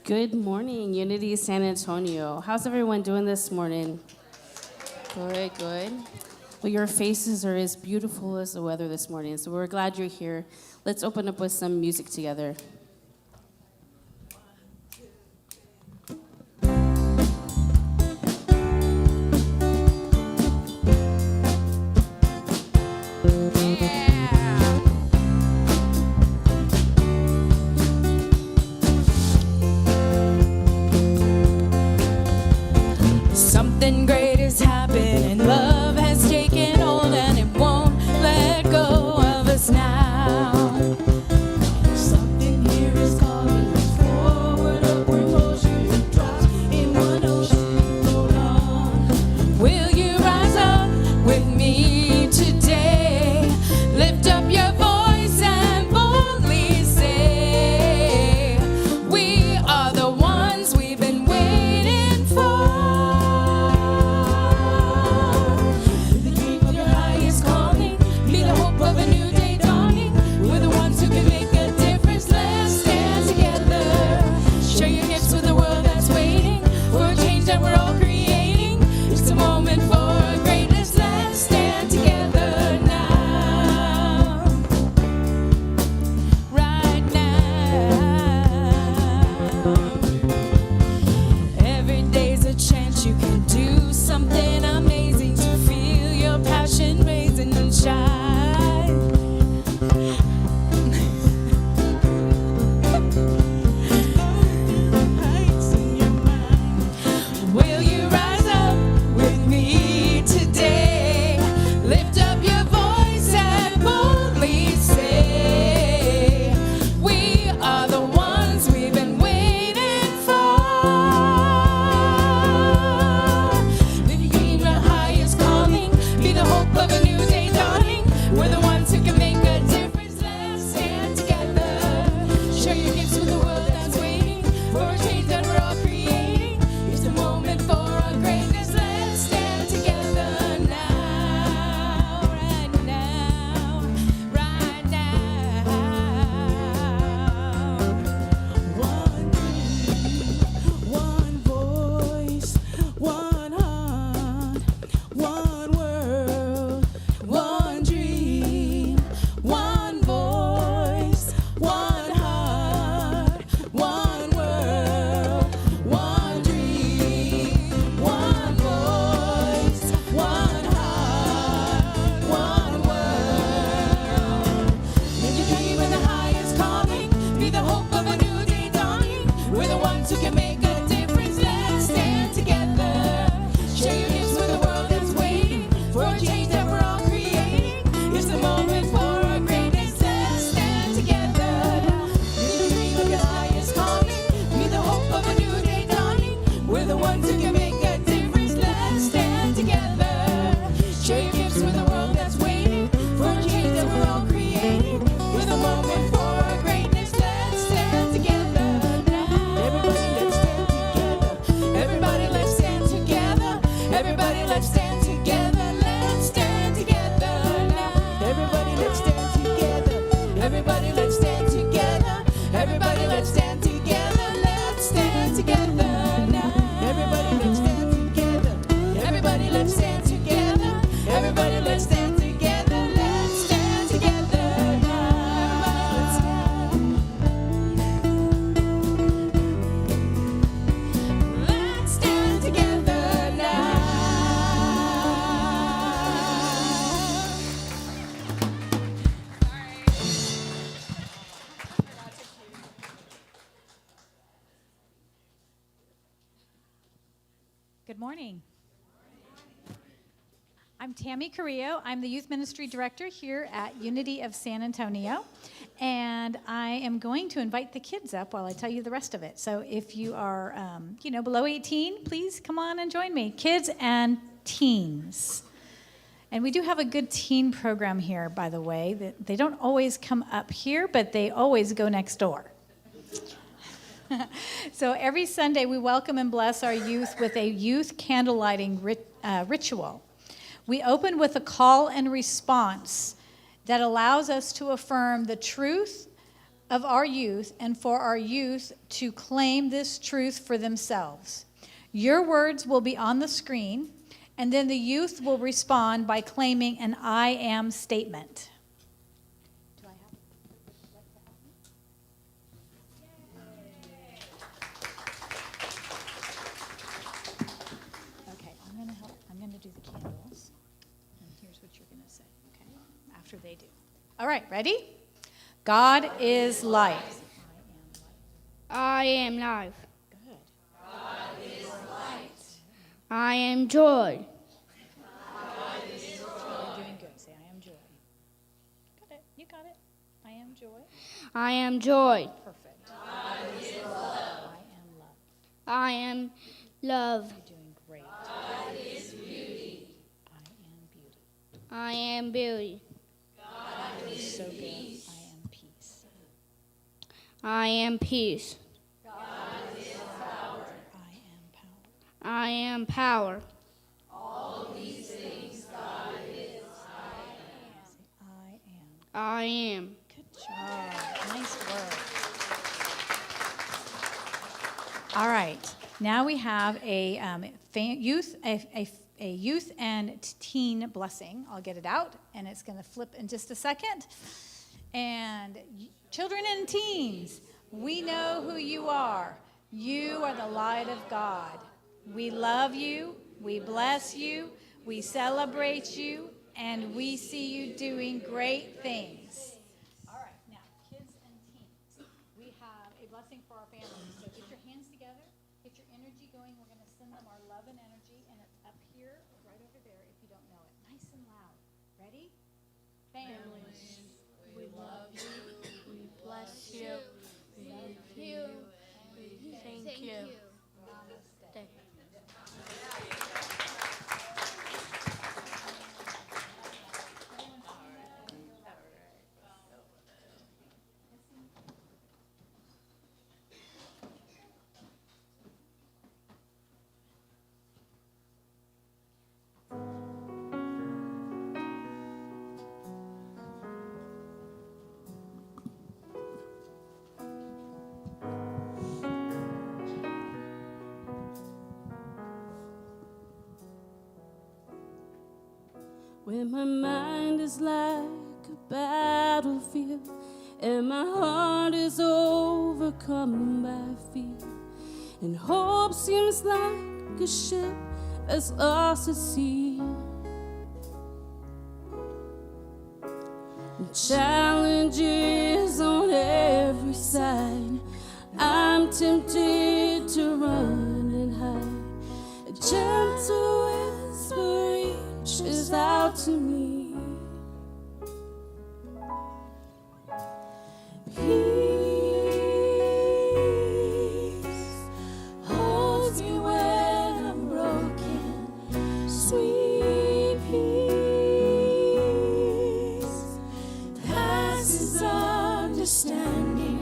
Good morning, Unity San Antonio. How's everyone doing this morning? Good, good. Well, your faces are as beautiful as the weather this morning, so we're glad you're here. Let's open up with some music together. Something great is happening. Love has taken hold and it won't let go of us now. Something here is calling us forward, upward motion to drop in one ocean. Hold on. Will you rise up with me today? Lift up your voice and boldly say, we are the ones we've been waiting for. Something amazing to feel your passion raising and shine. Will you rise up with me today? Lift up your voice and boldly say, we are the ones we've been waiting for. The hope of a new day dawning. We're the ones who can make a difference. Let's stand together. Share your gifts with the world that's waiting for a change that we're all creating. It's a moment for our greatness. Let's stand together now, right now, right now. One dream, one voice, one heart, one word. One dream, one voice, one heart, one world. One dream, one voice, one heart, one world. If you dream in the highest calling, be the hope of a new day dawning. We're the ones who can make a difference. Let's stand together. Share your gifts with the world that's waiting for a change that we're all creating. It's the moment for our greatness. Let's stand together. If you dream of your highest calling, be the hope of a new day dawning. We're the ones who can make a difference. Let's stand together. Share your gifts with the world that's waiting for a change that we're all creating. It's the moment for our greatness. Let's stand together now. Everybody, let's stand together. Everybody, let's stand together. Everybody, let's stand together. Let's stand together now. Everybody, let's stand together. Everybody, let's stand together. Everybody, let's stand together. Let's stand together now. Everybody, let's stand together. Everybody, let's stand together. Everybody, let's stand together. Let's stand together now. Let's stand together now. Good morning. I'm Tammy Carrillo. I'm the Youth Ministry Director here at Unity of San Antonio. And I am going to invite the kids up while I tell you the rest of it. So if you are, below 18, please come on and join me. Kids and teens. And we do have a good teen program here, by the way. They don't always come up here, but they always go next door. So every Sunday, we welcome and bless our youth with a youth candlelighting ritual. We open with a call and response that allows us to affirm the truth of our youth and for our youth to claim this truth for themselves. Your words will be on the screen, and then the youth will respond by claiming an I am statement. Do I have Okay, I'm going to help. I'm going to do the candles, and here's what you're going to say, okay, after they do. All right, ready? God is light. I am life. Good. I am joy. You're doing good. Say, I am joy. Got it. You got it. I am joy. I am joy. Perfect. I am love. I am love. You're doing great. I am beauty. You're so good. I am peace. I am peace. I am power. I am power. I am. Good job. Nice work. All right. Now we have a youth and teen blessing. I'll get it out, and it's going to flip in just a second. And children and teens, we know who you are. You are the light of God. We love you. We bless you. We celebrate you. And we see you doing great things. All right, now, kids and teens, we have a blessing for our families. So get your hands together, get your energy going. We're going to send them our love and energy, and it's up here, right over there, if you don't know it. Nice and loud. Ready? Families, we love you. We bless you. We love you. We thank you. Namaste. When my mind is like a battlefield and my heart is overcome by fear, and hope seems like a ship that's lost at sea, and challenges on every side, I'm tempted to run and hide. A gentle whisper reaches out to me. Peace holds me when I'm broken. Sweet peace passes understanding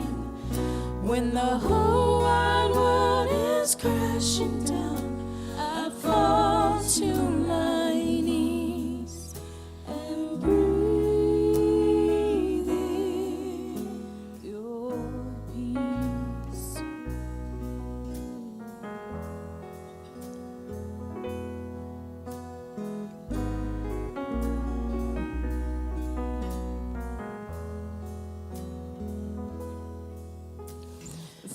when the whole wide world is crashing down. I fall to my knees and breathe in your peace.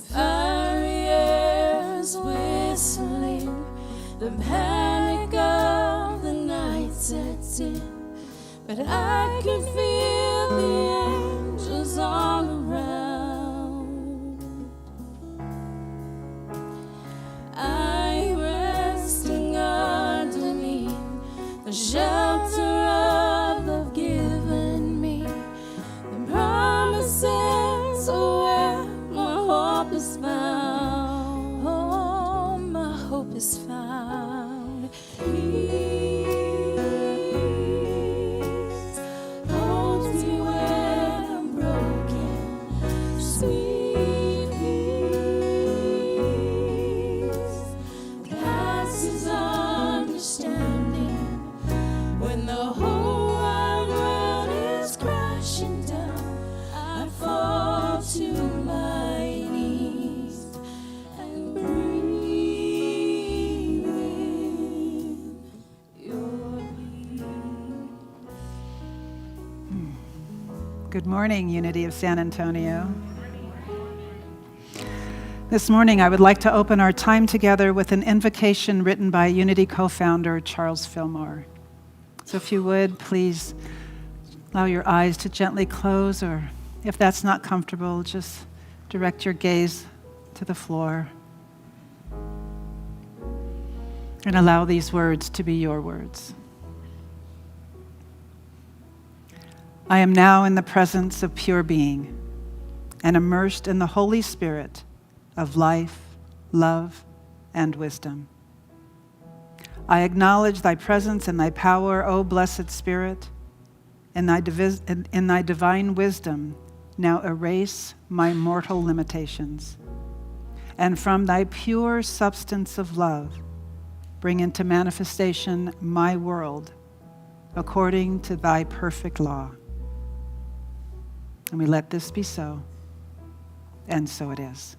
Fiery air's whistling, the panic of the night sets in, but I can feel the angels all around. I'm resting underneath the shelter of love given me. The promises are where my hope is found. Oh, my hope is found. Peace holds me when I'm broken. Good morning, Unity of San Antonio. This morning, I would like to open our time together with an invocation written by Unity co-founder Charles Fillmore. So if you would, please allow your eyes to gently close, or if that's not comfortable, just direct your gaze to the floor and allow these words to be your words. I am now in the presence of pure being and immersed in the Holy Spirit of life, love, and wisdom. I acknowledge thy presence and thy power, O blessed Spirit. In thy divine wisdom, now erase my mortal limitations. And from thy pure substance of love, bring into manifestation my world according to thy perfect law. And we let this be so, and so it is.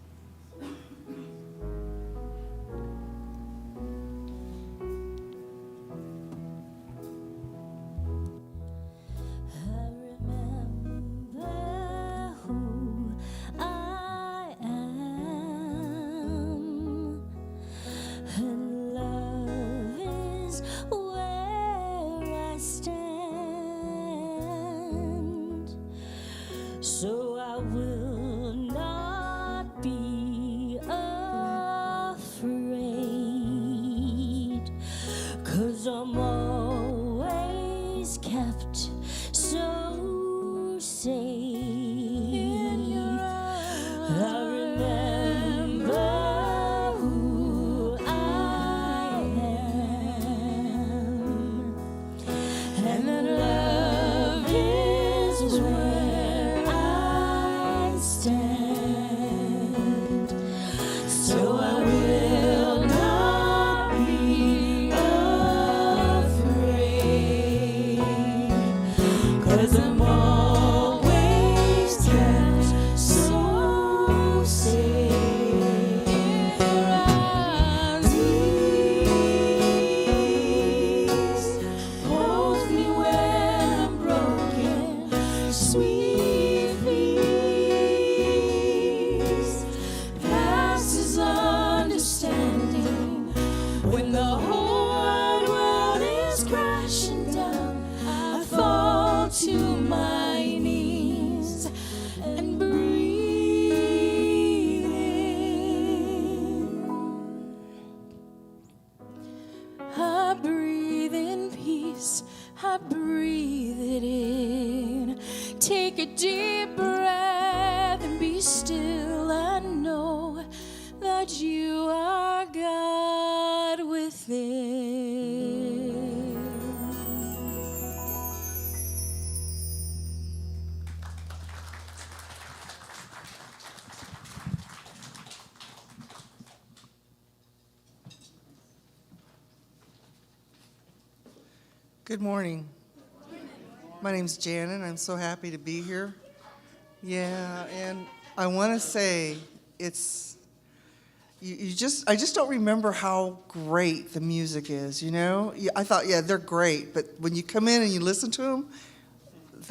So I will not be afraid, 'cause I'm always kept so safe. I remember who I am, and that love is where I stand. So I will not be afraid, 'cause I'm always kept so safe. Peace holds me when I'm broken. Sweet peace passes understanding. When the whole wide world is crashing down, I fall to my knees and breathe in. I breathe in peace, I breathe it in. Take a deep breath and be still. I know that you are God within. Good morning. My name's Janet. I'm so happy to be here. Yeah, and I want to say it's I just don't remember how great the music is, you know? I thought, yeah, they're great, but when you come in and you listen to them,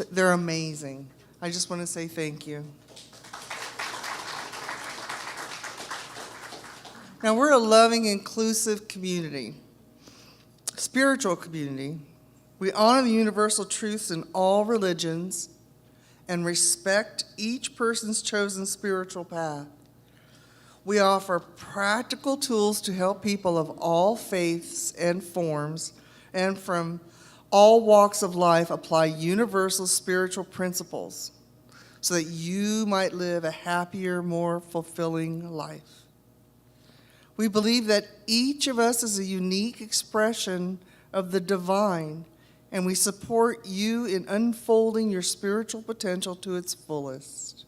they're amazing. I just want to say thank you. Now, we're a loving, inclusive community, spiritual community. We honor the universal truths in all religions and respect each person's chosen spiritual path. We offer practical tools to help people of all faiths and forms and from all walks of life apply universal spiritual principles so that you might live a happier, more fulfilling life. We believe that each of us is a unique expression of the divine, and we support you in unfolding your spiritual potential to its fullest.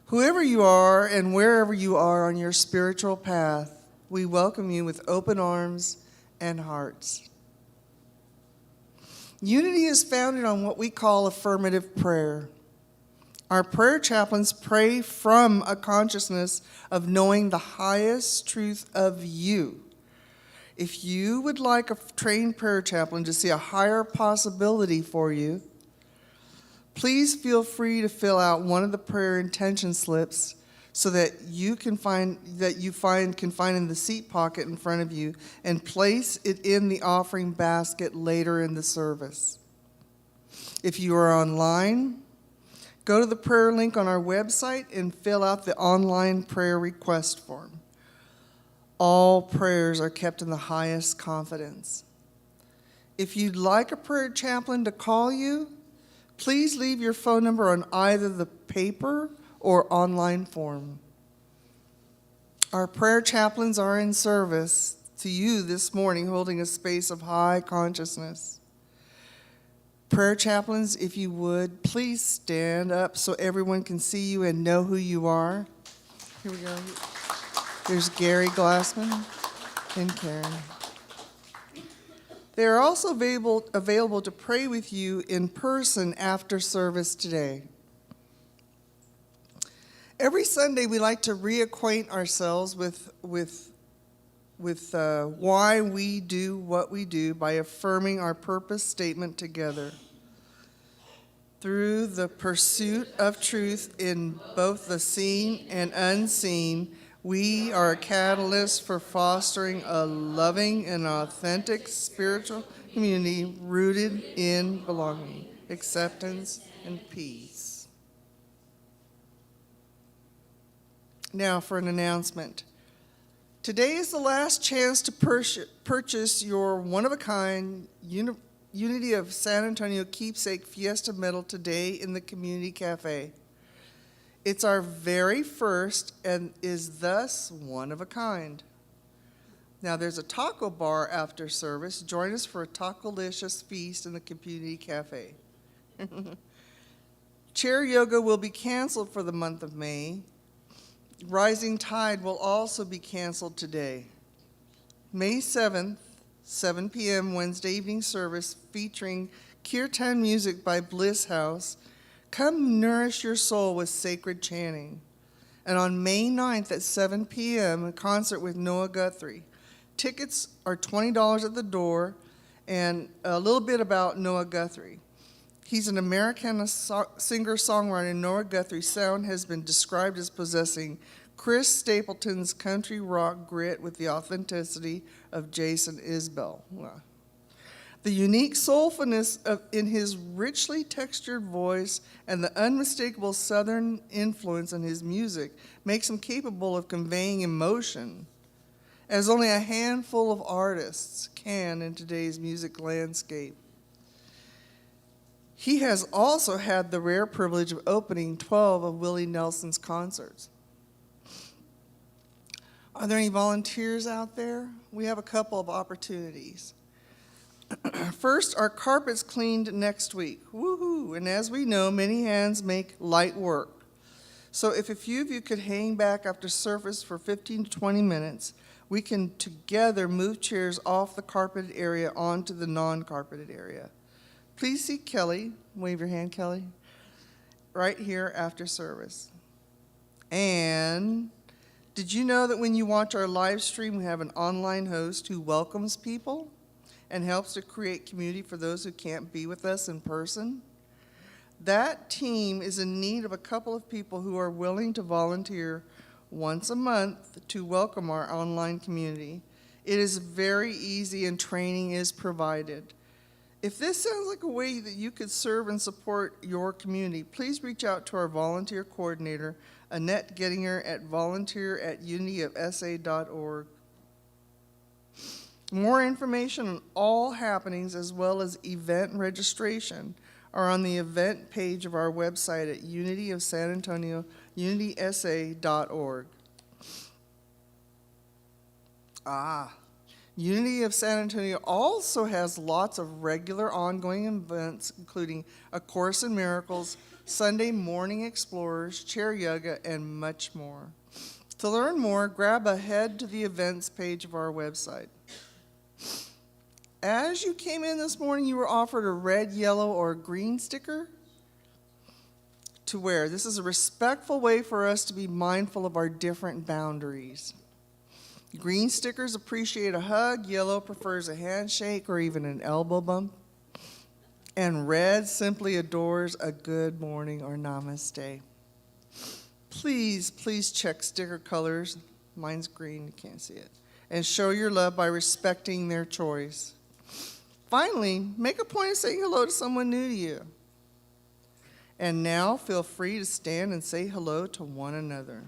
Whoever you are and wherever you are on your spiritual path, we welcome you with open arms and hearts. Unity is founded on what we call affirmative prayer. Our prayer chaplains pray from a consciousness of knowing the highest truth of you. If you would like a trained prayer chaplain to see a higher possibility for you, Please feel free to fill out one of the prayer intention slips so that you can find in the seat pocket in front of you and place it in the offering basket later in the service. If you are online, go to the prayer link on our website and fill out the online prayer request form. All prayers are kept in the highest confidence. If you'd like a prayer chaplain to call you, please leave your phone number on either the paper or online form. Our prayer chaplains are in service to you this morning, holding a space of high consciousness. Prayer chaplains, if you would, please stand up so everyone can see you and know who you are. Here we go. There's Gary Glassman and Karen. They are also available to pray with you in person after service today. Every Sunday, we like to reacquaint ourselves with why we do what we do by affirming our purpose statement together. Through the pursuit of truth in both the seen and unseen, we are a catalyst for fostering a loving and authentic spiritual community rooted in belonging, acceptance, and peace. Now for an announcement. Today is the last chance to purchase your one-of-a-kind Unity of San Antonio Keepsake Fiesta Medal today in the Community Cafe. It's our very first and is thus one of a kind. Now there's a taco bar after service. Join us for a taco-licious feast in the Community Cafe. Chair yoga will be canceled for the month of May. Rising Tide will also be canceled today. May 7th, 7 p.m. Wednesday evening service featuring kirtan music by Bliss House. Come nourish your soul with sacred chanting. And on May 9th at 7 p.m., a concert with Noah Guthrie. Tickets are $20 at the door, and a little bit about Noah Guthrie. He's an Americana singer-songwriter. Noah Guthrie's sound has been described as possessing Chris Stapleton's country rock grit with the authenticity of Jason Isbell. Wow. The unique soulfulness in his richly textured voice and the unmistakable Southern influence in his music makes him capable of conveying emotion, as only a handful of artists can in today's music landscape. He has also had the rare privilege of opening 12 of Willie Nelson's concerts. Are there any volunteers out there? We have a couple of opportunities. First, our carpet's cleaned next week. Woohoo! And as we know, many hands make light work. So if a few of you could hang back after service for 15 to 20 minutes, we can together move chairs off the carpeted area onto the non-carpeted area. Please see Kelly. Wave your hand, Kelly. Right here after service. And did you know that when you watch our live stream, we have an online host who welcomes people and helps to create community for those who can't be with us in person? That team is in need of a couple of people who are willing to volunteer once a month to welcome our online community. It is very easy and training is provided. If this sounds like a way that you could serve and support your community, please reach out to our volunteer coordinator, Annette Gettinger, at volunteer@unityofsa.org. More information on all happenings as well as event registration are on the event page of our website at Unity of San Antonio, unitysa.org. Unity of San Antonio also has lots of regular ongoing events, including A Course in Miracles, Sunday Morning Explorers, Chair Yoga, and much more. To learn more, grab a head to the events page of our website. As you came in this morning, you were offered a red, yellow, or green sticker to wear. This is a respectful way for us to be mindful of our different boundaries. Green stickers appreciate a hug, yellow prefers a handshake or even an elbow bump, And red simply adores a good morning or namaste. Please check sticker colors. Mine's green, you can't see it. And show your love by respecting their choice. Finally, make a point of saying hello to someone new to you. And now feel free to stand and say hello to one another.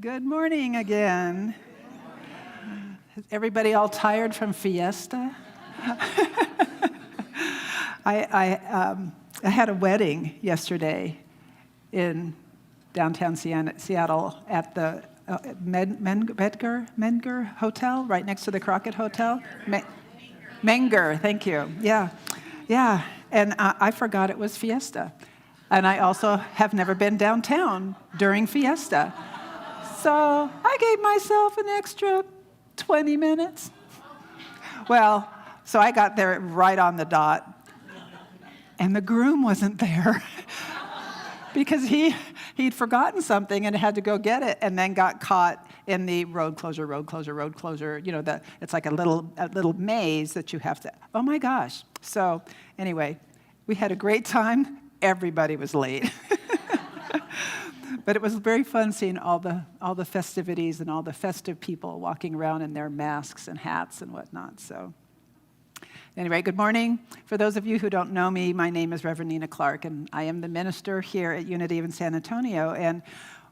Good morning again. Is everybody all tired from Fiesta? I had a wedding yesterday in downtown Seattle at the Menger Hotel, right next to the Crockett Hotel. Menger, thank you. Yeah. And I forgot it was Fiesta. And I also have never been downtown during Fiesta. So I gave myself an extra 20 minutes. Well, so I got there right on the dot. And the groom wasn't there because he'd forgotten something and had to go get it, and then got caught in the road closure. You know, it's like a little maze that you have to. Oh my gosh! So anyway, we had a great time. Everybody was late, but it was very fun seeing all the festivities and all the festive people walking around in their masks and hats and whatnot. So. Anyway, good morning. For those of you who don't know me, my name is Reverend Nina Clark, and I am the minister here at Unity in San Antonio. And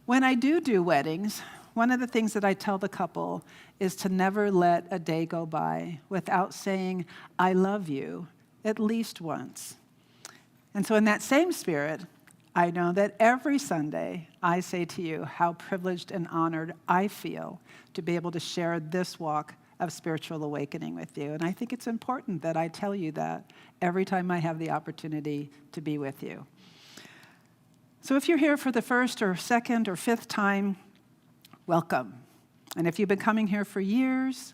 when I do weddings, one of the things that I tell the couple is to never let a day go by without saying, I love you, at least once. And so in that same spirit, I know that every Sunday I say to you how privileged and honored I feel to be able to share this walk of spiritual awakening with you. And I think it's important that I tell you that every time I have the opportunity to be with you. So if you're here for the first or second or fifth time, welcome. And if you've been coming here for years,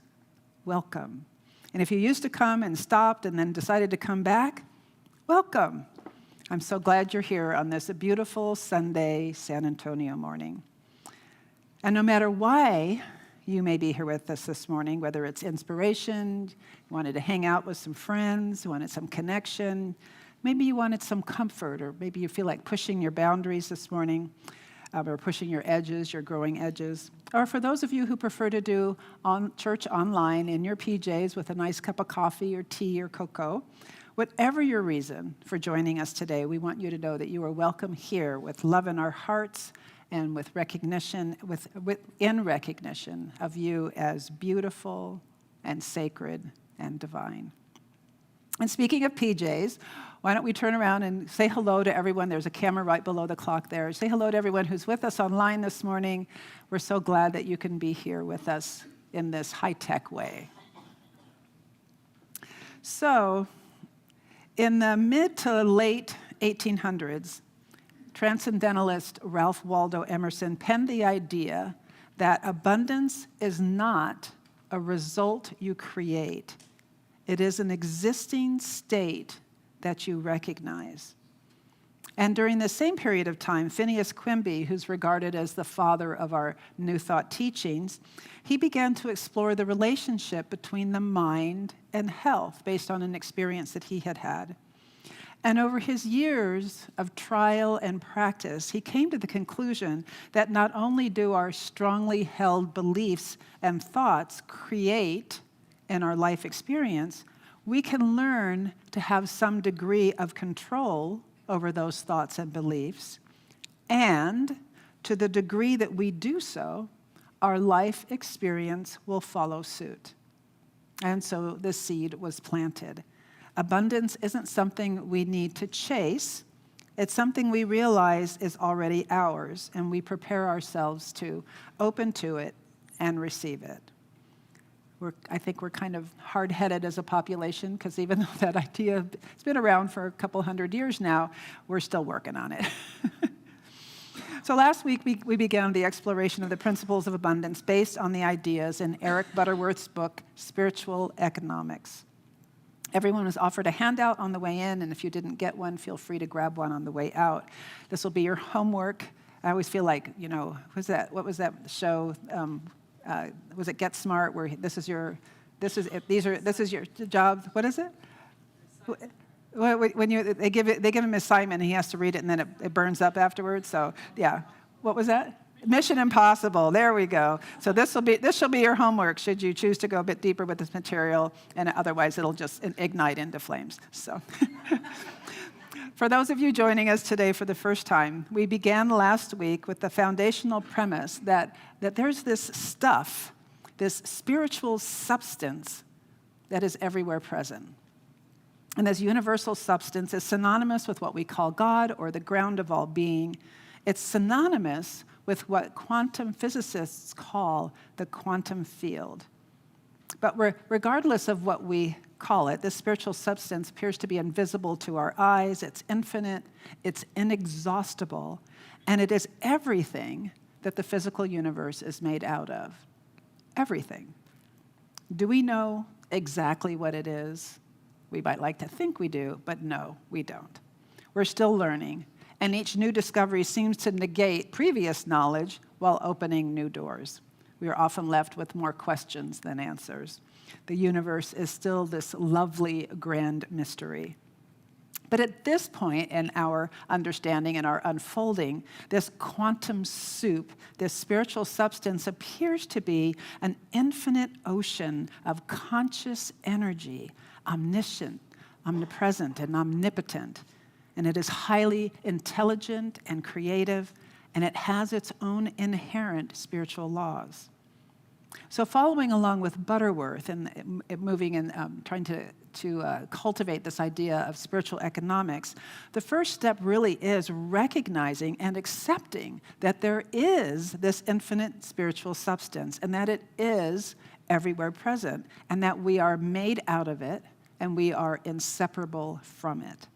welcome. And if you used to come and stopped and then decided to come back, welcome. I'm so glad you're here on this beautiful Sunday San Antonio morning. And no matter why you may be here with us this morning, whether it's inspiration, you wanted to hang out with some friends, you wanted some connection, maybe you wanted some comfort, or maybe you feel like pushing your boundaries this morning, or pushing your edges, your growing edges. Or for those of you who prefer to do church online in your PJs with a nice cup of coffee or tea or cocoa, whatever your reason for joining us today, we want you to know that you are welcome here with love in our hearts, and with recognition, in recognition of you as beautiful and sacred and divine. And speaking of PJs, why don't we turn around and say hello to everyone. There's a camera right below the clock there. Say hello to everyone who's with us online this morning. We're so glad that you can be here with us in this high-tech way. So, in the mid to late 1800s, Transcendentalist Ralph Waldo Emerson penned the idea that abundance is not a result you create. It is an existing state that you recognize. And during the same period of time, Phineas Quimby, who's regarded as the father of our New Thought teachings, he began to explore the relationship between the mind and health based on an experience that he had had. And over his years of trial and practice, he came to the conclusion that not only do our strongly held beliefs and thoughts create in our life experience, we can learn to have some degree of control over those thoughts and beliefs. And to the degree that we do so, our life experience will follow suit. And so the seed was planted. Abundance isn't something we need to chase. It's something we realize is already ours, and we prepare ourselves to open to it and receive it. I think we're kind of hard-headed as a population, because even though that idea has been around for a couple hundred years now, we're still working on it. So last week, we began the exploration of the principles of abundance based on the ideas in Eric Butterworth's book, Spiritual Economics. Everyone was offered a handout on the way in, and if you didn't get one, feel free to grab one on the way out. This will be your homework. I always feel like, what was that show? Was it Get Smart, where this is your job? What is it? When they give him an assignment and he has to read it, and then it burns up afterwards. So yeah, what was that? Mission Impossible. There we go. So this shall be your homework should you choose to go a bit deeper with this material, and otherwise it'll just ignite into flames. So For those of you joining us today for the first time, we began last week with the foundational premise that there's this stuff, this spiritual substance that is everywhere present. And this universal substance is synonymous with what we call God or the ground of all being. It's synonymous with what quantum physicists call the quantum field. But regardless of what we call it, this spiritual substance appears to be invisible to our eyes. It's infinite, it's inexhaustible, and it is everything that the physical universe is made out of. Everything. Do we know exactly what it is? We might like to think we do, but no, we don't. We're still learning, and each new discovery seems to negate previous knowledge while opening new doors. We are often left with more questions than answers. The universe is still this lovely, grand mystery. But at this point in our understanding and our unfolding, this quantum soup, this spiritual substance appears to be an infinite ocean of conscious energy, omniscient, omnipresent, and omnipotent. And it is highly intelligent and creative, and it has its own inherent spiritual laws. So following along with Butterworth and moving and trying to cultivate this idea of spiritual economics, the first step really is recognizing and accepting that there is this infinite spiritual substance and that it is everywhere present and that we are made out of it and we are inseparable from it.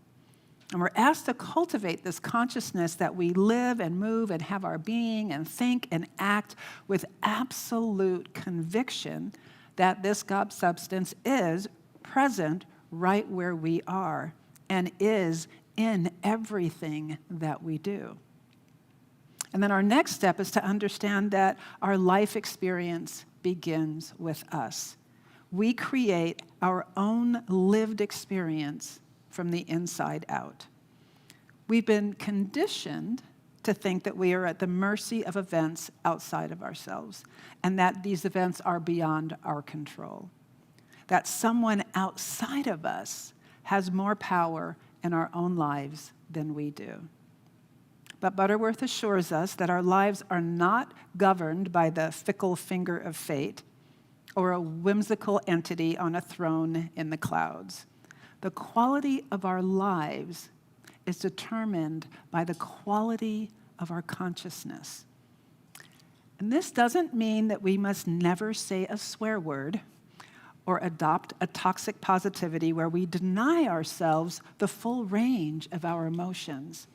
And we're asked to cultivate this consciousness that we live and move and have our being and think and act with absolute conviction that this God substance is present right where we are and is in everything that we do. And then our next step is to understand that our life experience begins with us. We create our own lived experience from the inside out. We've been conditioned to think that we are at the mercy of events outside of ourselves and that these events are beyond our control. That someone outside of us has more power in our own lives than we do. But Butterworth assures us that our lives are not governed by the fickle finger of fate or a whimsical entity on a throne in the clouds. The quality of our lives is determined by the quality of our consciousness. And this doesn't mean that we must never say a swear word or adopt a toxic positivity where we deny ourselves the full range of our emotions.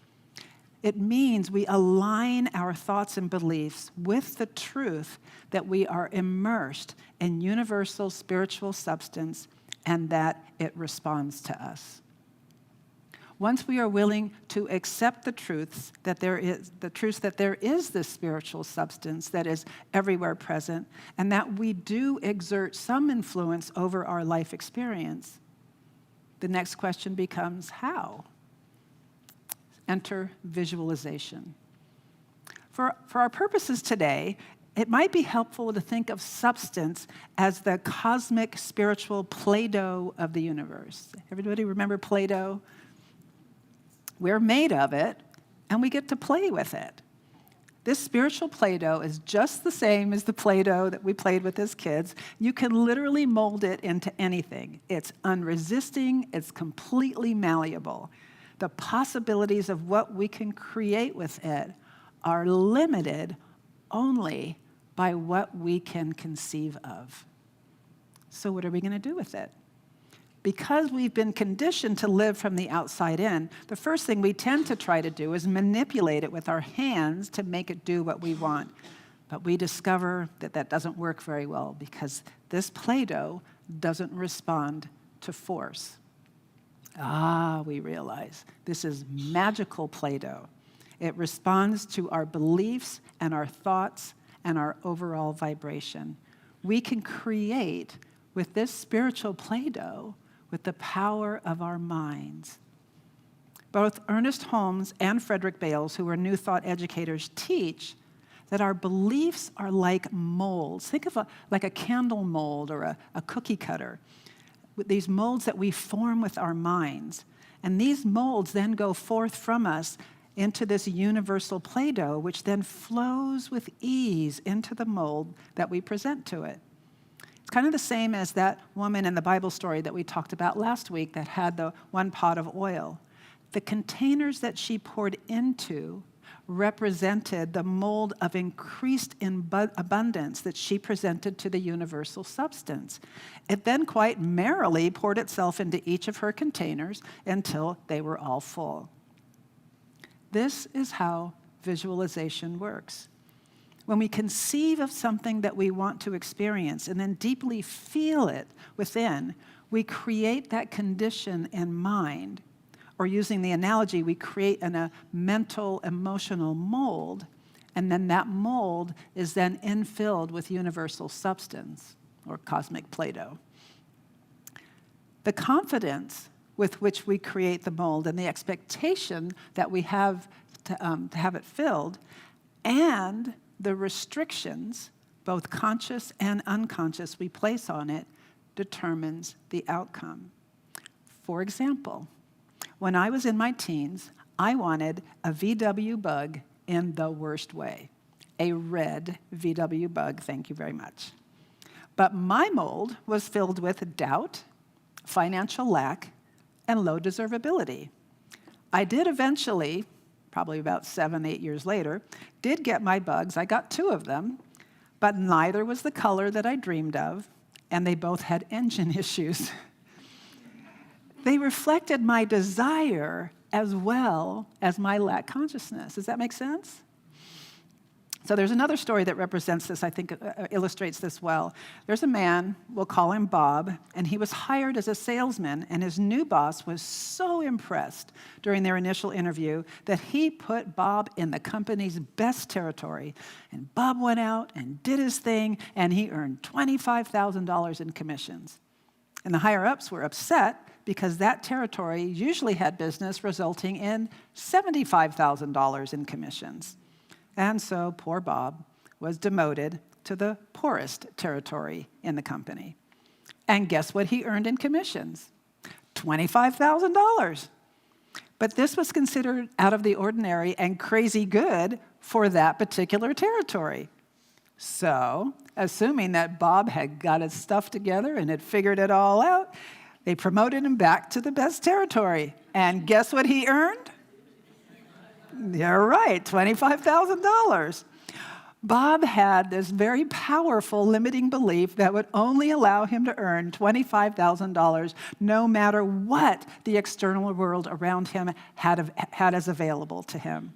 It means we align our thoughts and beliefs with the truth that we are immersed in universal spiritual substance and that it responds to us. Once we are willing to accept the truths that there is this spiritual substance that is everywhere present, and that we do exert some influence over our life experience, the next question becomes how? Enter visualization. For our purposes today, it might be helpful to think of substance as the cosmic spiritual Play-Doh of the universe. Everybody remember Play-Doh? We're made of it, and we get to play with it. This spiritual Play-Doh is just the same as the Play-Doh that we played with as kids. You can literally mold it into anything. It's unresisting, it's completely malleable. The possibilities of what we can create with it are limited only by what we can conceive of. So what are we going to do with it? Because we've been conditioned to live from the outside in, the first thing we tend to try to do is manipulate it with our hands to make it do what we want. But we discover that that doesn't work very well because this Play-Doh doesn't respond to force. We realize this is magical Play-Doh. It responds to our beliefs and our thoughts and our overall vibration. We can create with this spiritual Play-Doh with the power of our minds. Both Ernest Holmes and Frederick Bales, who are New Thought educators, teach that our beliefs are like molds. Think of like a candle mold or a cookie cutter. With these molds that we form with our minds. And these molds then go forth from us into this universal Play-Doh, which then flows with ease into the mold that we present to it. It's kind of the same as that woman in the Bible story that we talked about last week that had the one pot of oil. The containers that she poured into represented the mold of increased abundance that she presented to the universal substance. It then quite merrily poured itself into each of her containers until they were all full. This is how visualization works. When we conceive of something that we want to experience and then deeply feel it within, we create that condition in mind. Or using the analogy, we create a mental, emotional mold, and then that mold is then infilled with universal substance, or cosmic Play-Doh. The confidence with which we create the mold and the expectation that we have to have it filled, and the restrictions, both conscious and unconscious, we place on it, determines the outcome. For example, when I was in my teens, I wanted a VW Bug in the worst way. A red VW Bug, thank you very much. But my mold was filled with doubt, financial lack, and low deservability. I did eventually, probably about 7-8 years later, did get my bugs. I got 2 of them, but neither was the color that I dreamed of, and they both had engine issues. They reflected my desire as well as my lack consciousness. Does that make sense? So there's another story that represents this, I think illustrates this well. There's a man, we'll call him Bob, and he was hired as a salesman, and his new boss was so impressed during their initial interview that he put Bob in the company's best territory. And Bob went out and did his thing, and he earned $25,000 in commissions. And the higher-ups were upset because that territory usually had business resulting in $75,000 in commissions. And so poor Bob was demoted to the poorest territory in the company. And guess what he earned in commissions? $25,000. But this was considered out of the ordinary and crazy good for that particular territory. So, assuming that Bob had got his stuff together and had figured it all out, they promoted him back to the best territory. And guess what he earned? You're right, $25,000. Bob had this very powerful limiting belief that would only allow him to earn $25,000 no matter what the external world around him had as available to him.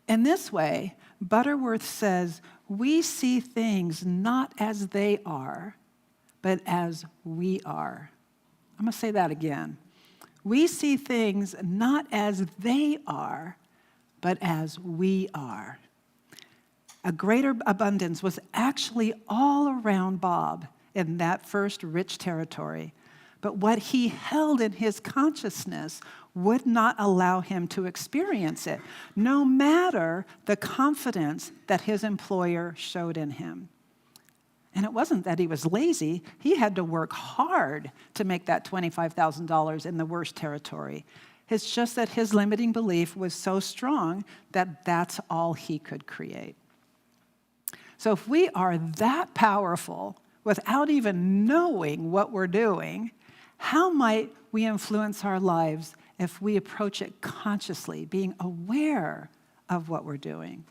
In this way, Butterworth says, we see things not as they are, but as we are. I'm going to say that again. We see things not as they are, but as we are. A greater abundance was actually all around Bob in that first rich territory. But what he held in his consciousness would not allow him to experience it, no matter the confidence that his employer showed in him. And it wasn't that he was lazy. He had to work hard to make that $25,000 in the worst territory. It's just that his limiting belief was so strong that that's all he could create. So if we are that powerful without even knowing what we're doing, how might we influence our lives if we approach it consciously, being aware of what we're doing?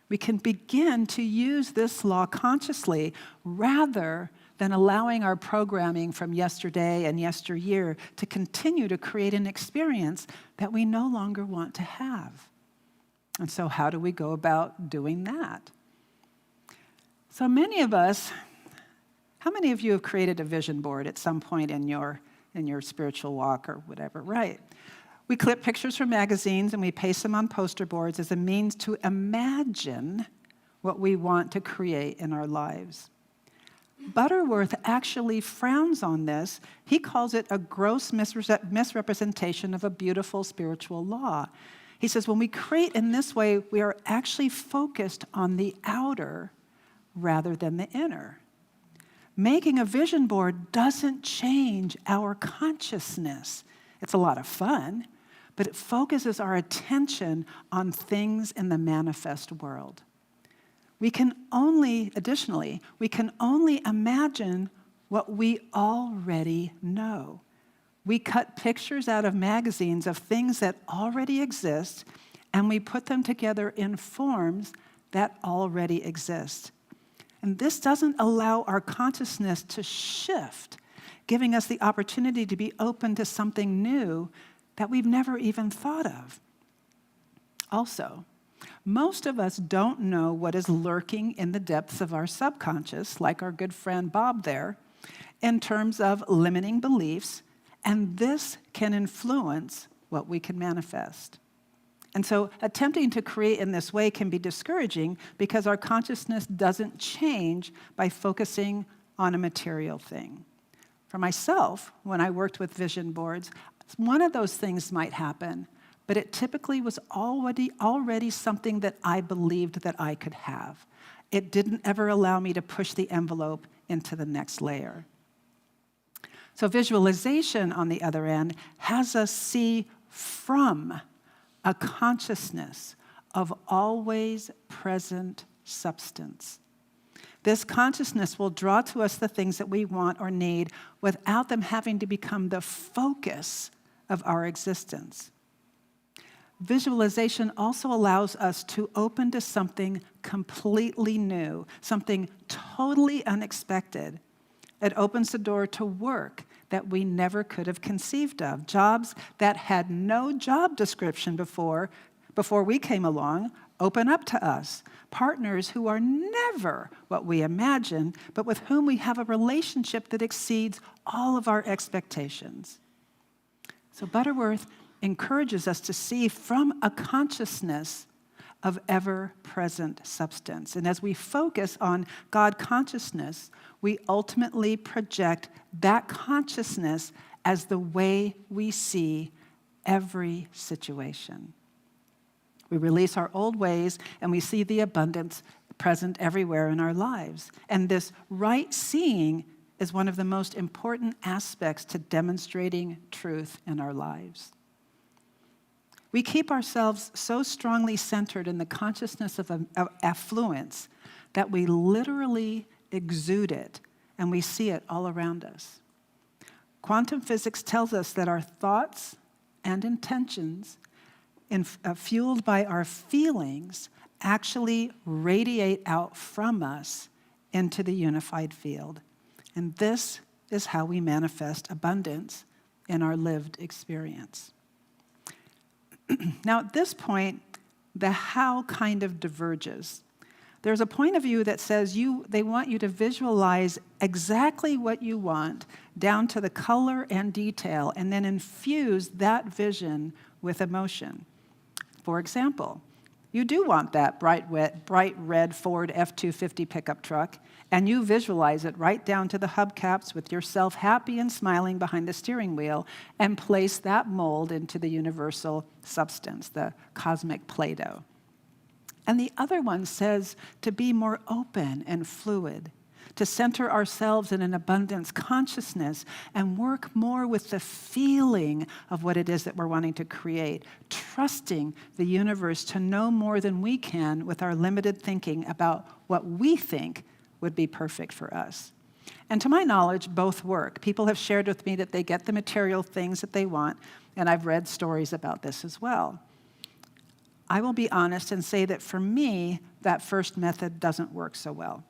We can begin to use this law consciously rather than allowing our programming from yesterday and yesteryear to continue to create an experience that we no longer want to have. And so how do we go about doing that? So many of us, how many of you have created a vision board at some point in your spiritual walk or whatever, right? We clip pictures from magazines and we paste them on poster boards as a means to imagine what we want to create in our lives. Butterworth actually frowns on this. He calls it a gross misrepresentation of a beautiful spiritual law. He says when we create in this way, we are actually focused on the outer rather than the inner. Making a vision board doesn't change our consciousness. It's a lot of fun, but it focuses our attention on things in the manifest world. Additionally, we can only imagine what we already know. We cut pictures out of magazines of things that already exist, and we put them together in forms that already exist. And this doesn't allow our consciousness to shift, giving us the opportunity to be open to something new that we've never even thought of. Also, most of us don't know what is lurking in the depths of our subconscious, like our good friend Bob there, in terms of limiting beliefs, and this can influence what we can manifest. And so attempting to create in this way can be discouraging because our consciousness doesn't change by focusing on a material thing. For myself, when I worked with vision boards, one of those things might happen, but it typically was already something that I believed that I could have. It didn't ever allow me to push the envelope into the next layer. So visualization, on the other end, has us see from a consciousness of always present substance. This consciousness will draw to us the things that we want or need without them having to become the focus of our existence. Visualization also allows us to open to something completely new, something totally unexpected. It opens the door to work that we never could have conceived of, jobs that had no job description before we came along open up to us, partners who are never what we imagine, but with whom we have a relationship that exceeds all of our expectations. So Butterworth encourages us to see from a consciousness of ever-present substance. And as we focus on God consciousness, we ultimately project that consciousness as the way we see every situation. We release our old ways and we see the abundance present everywhere in our lives. And this right seeing is one of the most important aspects to demonstrating truth in our lives. We keep ourselves so strongly centered in the consciousness of affluence that we literally exude it, and we see it all around us. Quantum physics tells us that our thoughts and intentions, fueled by our feelings, actually radiate out from us into the unified field. And this is how we manifest abundance in our lived experience. Now, at this point, the how kind of diverges. There's a point of view that says they want you to visualize exactly what you want, down to the color and detail, and then infuse that vision with emotion. For example, you do want that bright red Ford F-250 pickup truck, and you visualize it right down to the hubcaps with yourself happy and smiling behind the steering wheel, and place that mold into the universal substance, the cosmic Play-Doh. And the other one says to be more open and fluid, to center ourselves in an abundance consciousness and work more with the feeling of what it is that we're wanting to create, trusting the universe to know more than we can with our limited thinking about what we think would be perfect for us. And to my knowledge, both work. People have shared with me that they get the material things that they want, and I've read stories about this as well. I will be honest and say that for me, that first method doesn't work so well.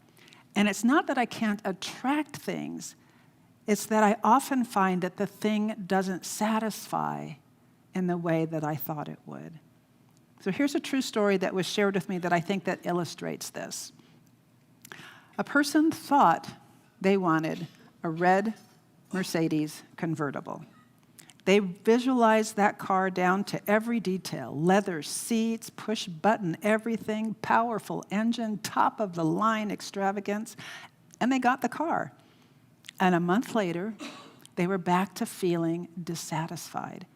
And it's not that I can't attract things, it's that I often find that the thing doesn't satisfy in the way that I thought it would. So here's a true story that was shared with me that I think that illustrates this. A person thought they wanted a red Mercedes convertible. They visualized that car down to every detail: leather seats, push button everything, powerful engine, top of the line extravagance, and they got the car. And a month later, they were back to feeling dissatisfied.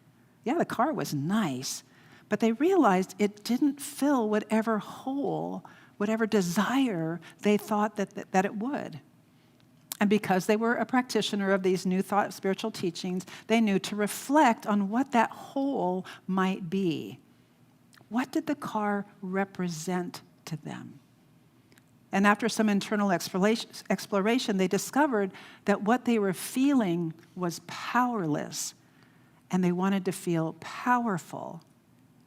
Yeah, the car was nice, but they realized it didn't fill whatever hole, whatever desire they thought that it would. And because they were a practitioner of these new thought spiritual teachings, they knew to reflect on what that whole might be. What did the car represent to them? And after some internal exploration, they discovered that what they were feeling was powerless, and they wanted to feel powerful.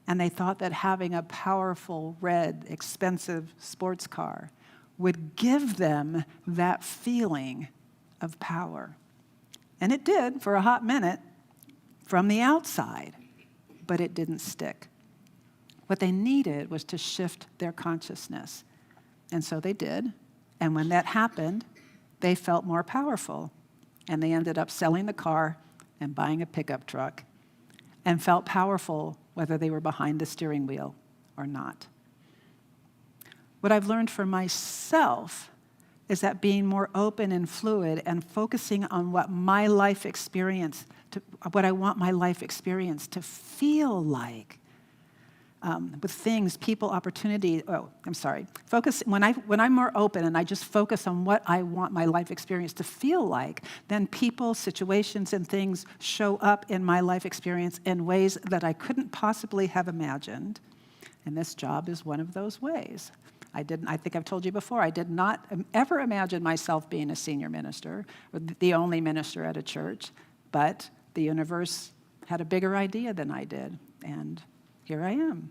And they thought that having a powerful, red, expensive sports car would give them that feeling of power. And it did for a hot minute from the outside, but it didn't stick. What they needed was to shift their consciousness. And so they did. And when that happened, they felt more powerful. And they ended up selling the car and buying a pickup truck and felt powerful whether they were behind the steering wheel or not. What I've learned for myself is that being more open and fluid and focusing on what my life experience, what I want my life experience to feel like, with things, people, opportunity. Focus when I'm more open and I just focus on what I want my life experience to feel like, then people, situations, and things show up in my life experience in ways that I couldn't possibly have imagined. And this job is one of those ways. I think I've told you before, I did not ever imagine myself being a senior minister or the only minister at a church, but the universe had a bigger idea than I did, and here I am.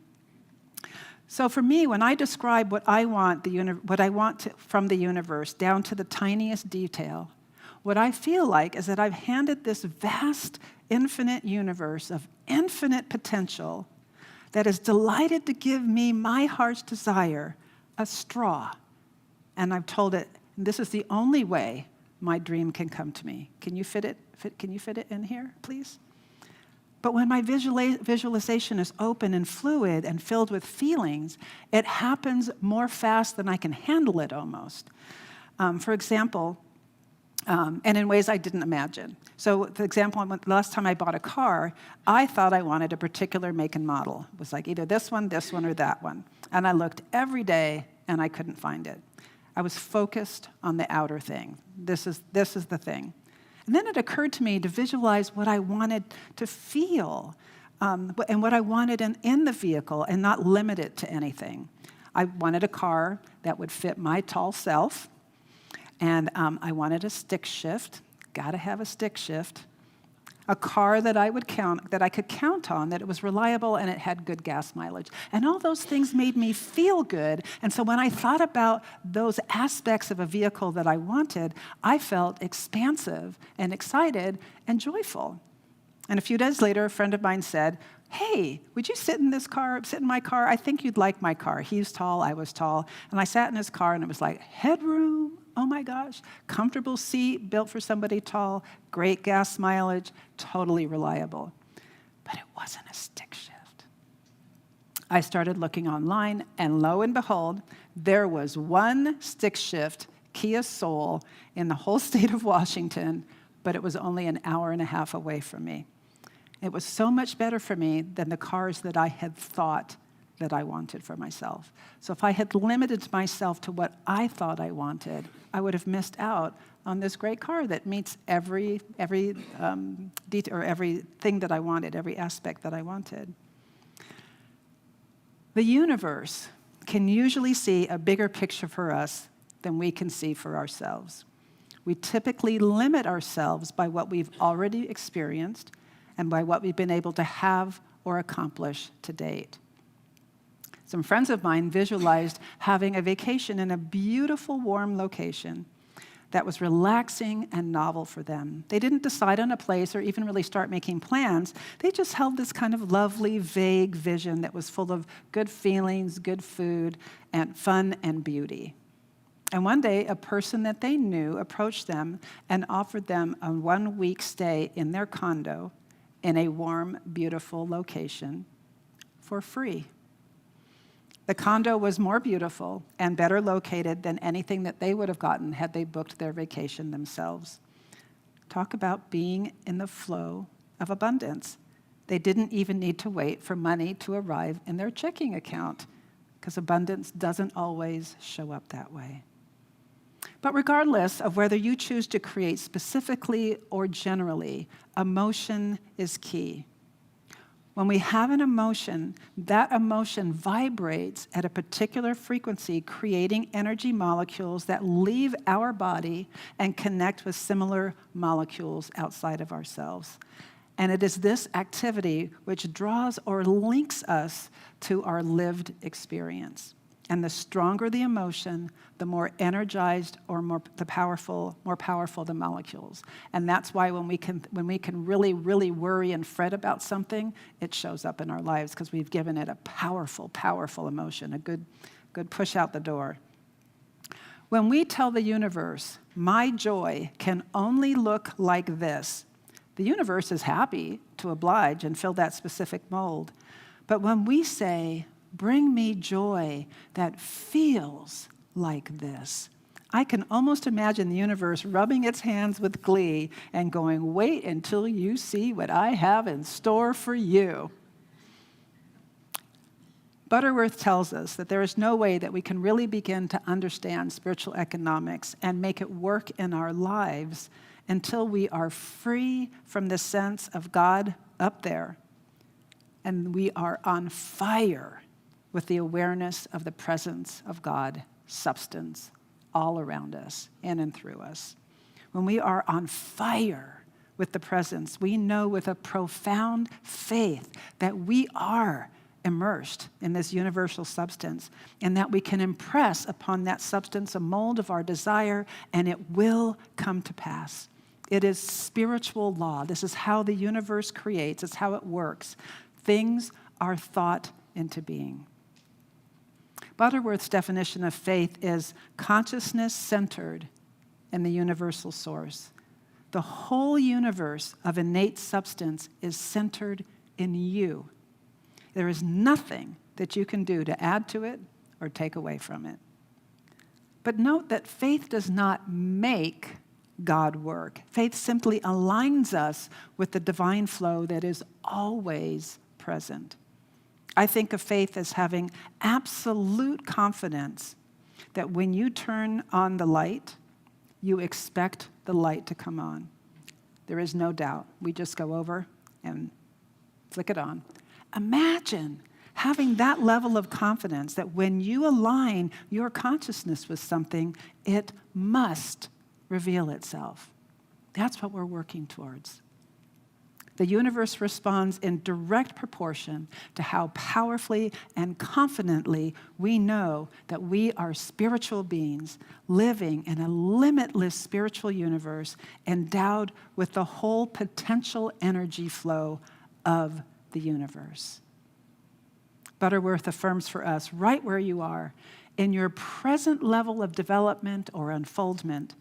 So for me, when I describe what I want from the universe down to the tiniest detail, what I feel like is that I've handed this vast, infinite universe of infinite potential that is delighted to give me my heart's desire, a straw. And I've told it, this is the only way my dream can come to me. Can you fit it in here, please? But when my visualization is open and fluid and filled with feelings, it happens more fast than I can handle it almost. For example, and in ways I didn't imagine. So, for example, the last time I bought a car, I thought I wanted a particular make and model. It was like either this one, or that one. And I looked every day, and I couldn't find it. I was focused on the outer thing. This is the thing. And then it occurred to me to visualize what I wanted to feel and what I wanted in the vehicle and not limit it to anything. I wanted a car that would fit my tall self, and I wanted a stick shift. Got to have a stick shift. A car that I could count on, that it was reliable and it had good gas mileage. And all those things made me feel good. And so when I thought about those aspects of a vehicle that I wanted, I felt expansive and excited and joyful. And a few days later, a friend of mine said, "Hey, would you sit in my car? I think you'd like my car." He was tall, I was tall. And I sat in his car and it was like, headroom, oh my gosh, comfortable seat, built for somebody tall, great gas mileage, totally reliable. But it wasn't a stick shift. I started looking online, and lo and behold, there was one stick shift Kia Soul in the whole state of Washington, but it was only an hour and a half away from me. It was so much better for me than the cars that I had thought that I wanted for myself. So if I had limited myself to what I thought I wanted, I would have missed out on this great car that meets every detail or everything that I wanted, every aspect that I wanted. The universe can usually see a bigger picture for us than we can see for ourselves. We typically limit ourselves by what we've already experienced and by what we've been able to have or accomplish to date. Some friends of mine visualized having a vacation in a beautiful, warm location that was relaxing and novel for them. They didn't decide on a place or even really start making plans. They just held this kind of lovely, vague vision that was full of good feelings, good food, and fun and beauty. And one day, a person that they knew approached them and offered them a 1-week stay in their condo in a warm, beautiful location for free. The condo was more beautiful and better located than anything that they would have gotten had they booked their vacation themselves. Talk about being in the flow of abundance. They didn't even need to wait for money to arrive in their checking account, because abundance doesn't always show up that way. But regardless of whether you choose to create specifically or generally, emotion is key. When we have an emotion, that emotion vibrates at a particular frequency, creating energy molecules that leave our body and connect with similar molecules outside of ourselves. And it is this activity which draws or links us to our lived experience. And the stronger the emotion, the more energized or more powerful the molecules. And that's why when we can really, really worry and fret about something, it shows up in our lives because we've given it a powerful, powerful emotion, a good push out the door. When we tell the universe, my joy can only look like this, the universe is happy to oblige and fill that specific mold. But when we say, bring me joy that feels like this, I can almost imagine the universe rubbing its hands with glee and going, wait until you see what I have in store for you. Butterworth tells us that there is no way that we can really begin to understand spiritual economics and make it work in our lives until we are free from the sense of God up there and we are on fire with the awareness of the presence of God, substance, all around us, in and through us. When we are on fire with the presence, we know with a profound faith that we are immersed in this universal substance and that we can impress upon that substance a mold of our desire and it will come to pass. It is spiritual law. This is how the universe creates. It's how it works. Things are thought into being. Butterworth's definition of faith is consciousness centered in the universal source. The whole universe of innate substance is centered in you. There is nothing that you can do to add to it or take away from it. But note that faith does not make God work. Faith simply aligns us with the divine flow that is always present. I think of faith as having absolute confidence that when you turn on the light, you expect the light to come on. There is no doubt. We just go over and flick it on. Imagine having that level of confidence that when you align your consciousness with something, it must reveal itself. That's what we're working towards. The universe responds in direct proportion to how powerfully and confidently we know that we are spiritual beings living in a limitless spiritual universe endowed with the whole potential energy flow of the universe. Butterworth affirms for us, right where you are, in your present level of development or unfoldment,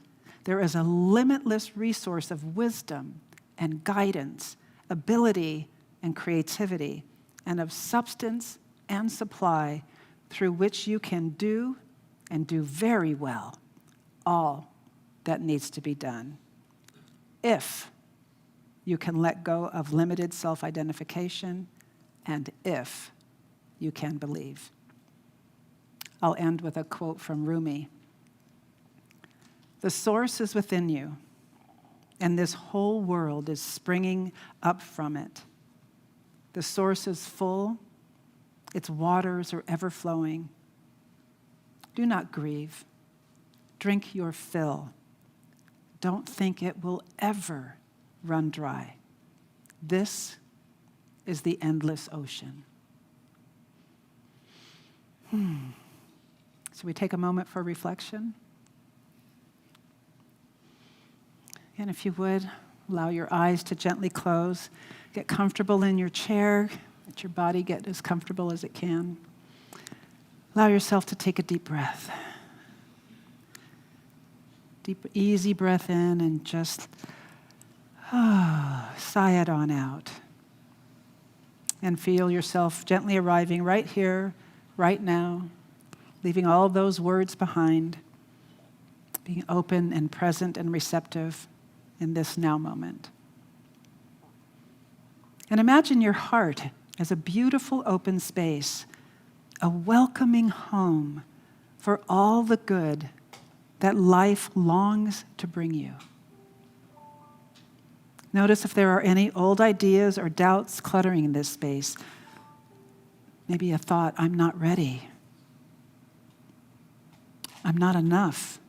there is a limitless resource of wisdom and guidance, ability and creativity, and of substance and supply through which you can do and do very well all that needs to be done. If you can let go of limited self-identification and if you can believe. I'll end with a quote from Rumi. The source is within you, and this whole world is springing up from it. The source is full, its waters are ever flowing. Do not grieve. Drink your fill. Don't think it will ever run dry. This is the endless ocean. So we take a moment for reflection. And if you would, allow your eyes to gently close. Get comfortable in your chair. Let your body get as comfortable as it can. Allow yourself to take a deep breath. Deep, easy breath in and just sigh it on out. And feel yourself gently arriving right here, right now, leaving all those words behind, being open and present and receptive in this now moment. And imagine your heart as a beautiful open space, a welcoming home for all the good that life longs to bring you. Notice if there are any old ideas or doubts cluttering this space. Maybe a thought, I'm not ready. I'm not enough.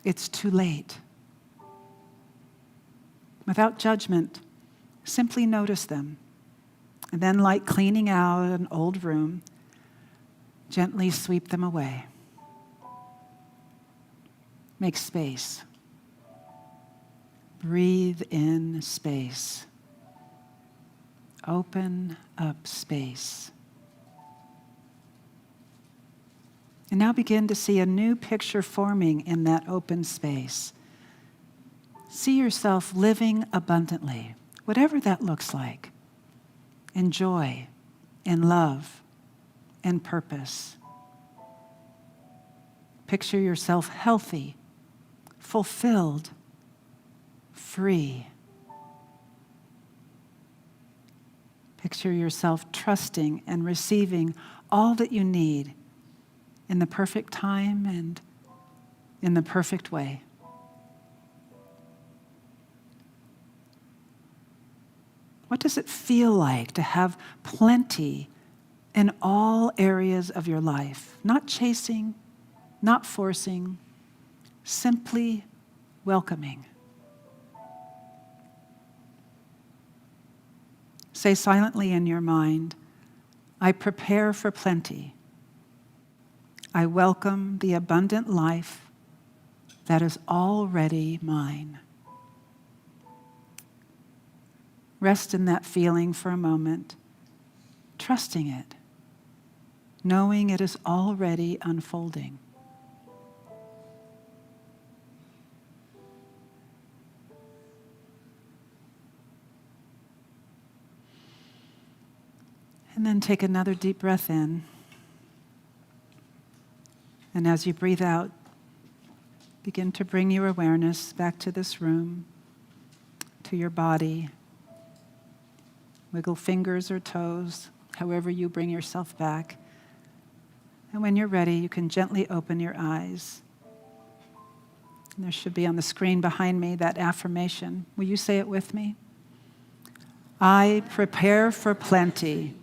It's too late. Without judgment, simply notice them. And then, like cleaning out an old room, gently sweep them away. Make space. Breathe in space. Open up space. And now begin to see a new picture forming in that open space. See yourself living abundantly, whatever that looks like, in joy, in love, in purpose. Picture yourself healthy, fulfilled, free. Picture yourself trusting and receiving all that you need in the perfect time and in the perfect way. What does it feel like to have plenty in all areas of your life? Not chasing, not forcing, simply welcoming. Say silently in your mind, I prepare for plenty. I welcome the abundant life that is already mine. Rest in that feeling for a moment, trusting it, knowing it is already unfolding. And then take another deep breath in. And as you breathe out, begin to bring your awareness back to this room, to your body. Wiggle fingers or toes, however you bring yourself back. And when you're ready, you can gently open your eyes. And there should be on the screen behind me that affirmation. Will you say it with me? I prepare for plenty.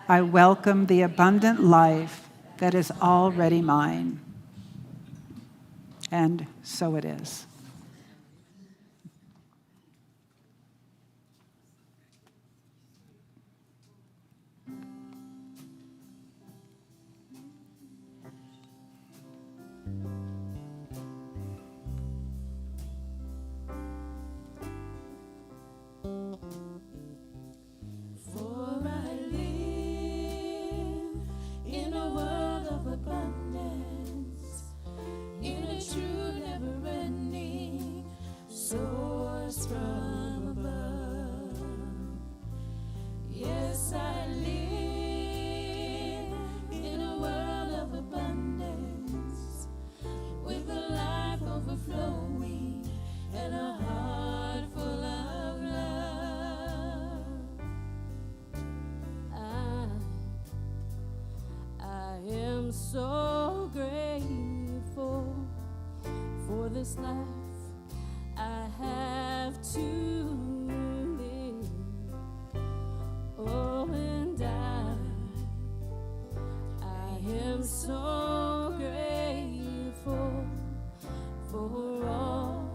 I welcome the abundant life that is already mine. And so it is. For I live in a world of abundance, in a true never-ending source from above. Yes, I live in a world of abundance, with a life overflowing and a heart full of love. I am so grateful for this life I have to live. Oh, and I am so grateful for all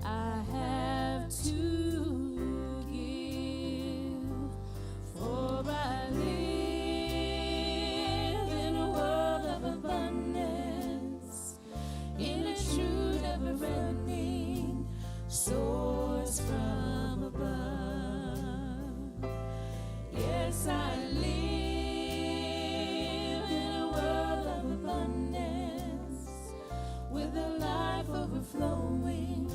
I have to give. For I live in a world of abundance, in a true never-ending source from above. Yes, I live in a world of abundance, with a life overflowing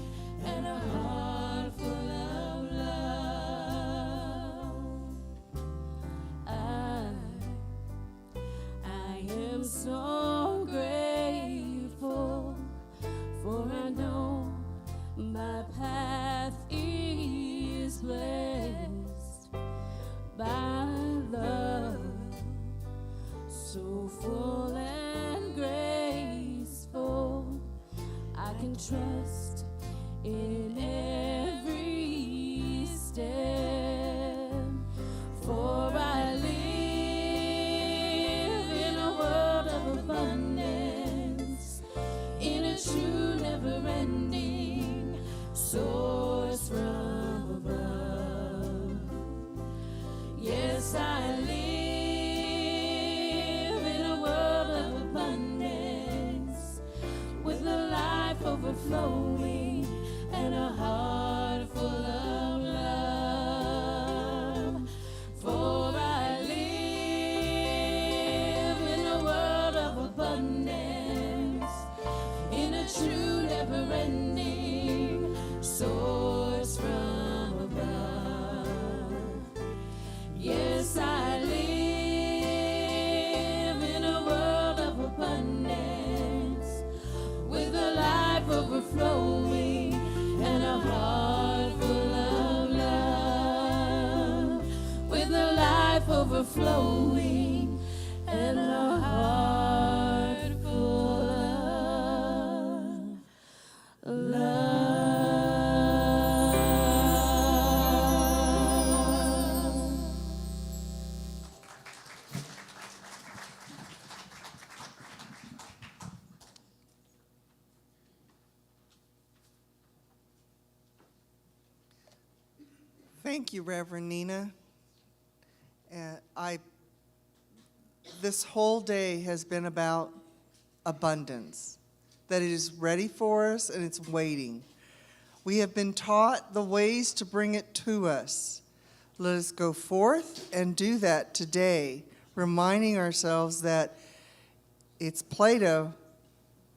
and a heart full of love. I am so grateful, for I know my path is blessed by love, so full and graceful. and trust in every step. For I live in a world of abundance, in a true never-ending source from above. Yes, I live in a world of abundance, with a life overflowing and a heart full of love. For I live in a world of abundance, in a true never-ending source from above. Yes, I live in a world of abundance, with a life overflowing and a heart full of love. With a life overflowing and a heart full of love. Thank you, Reverend Nina. This whole day has been about abundance, that it is ready for us and it's waiting. We have been taught the ways to bring it to us. Let us go forth and do that today, reminding ourselves that it's Play-Doh,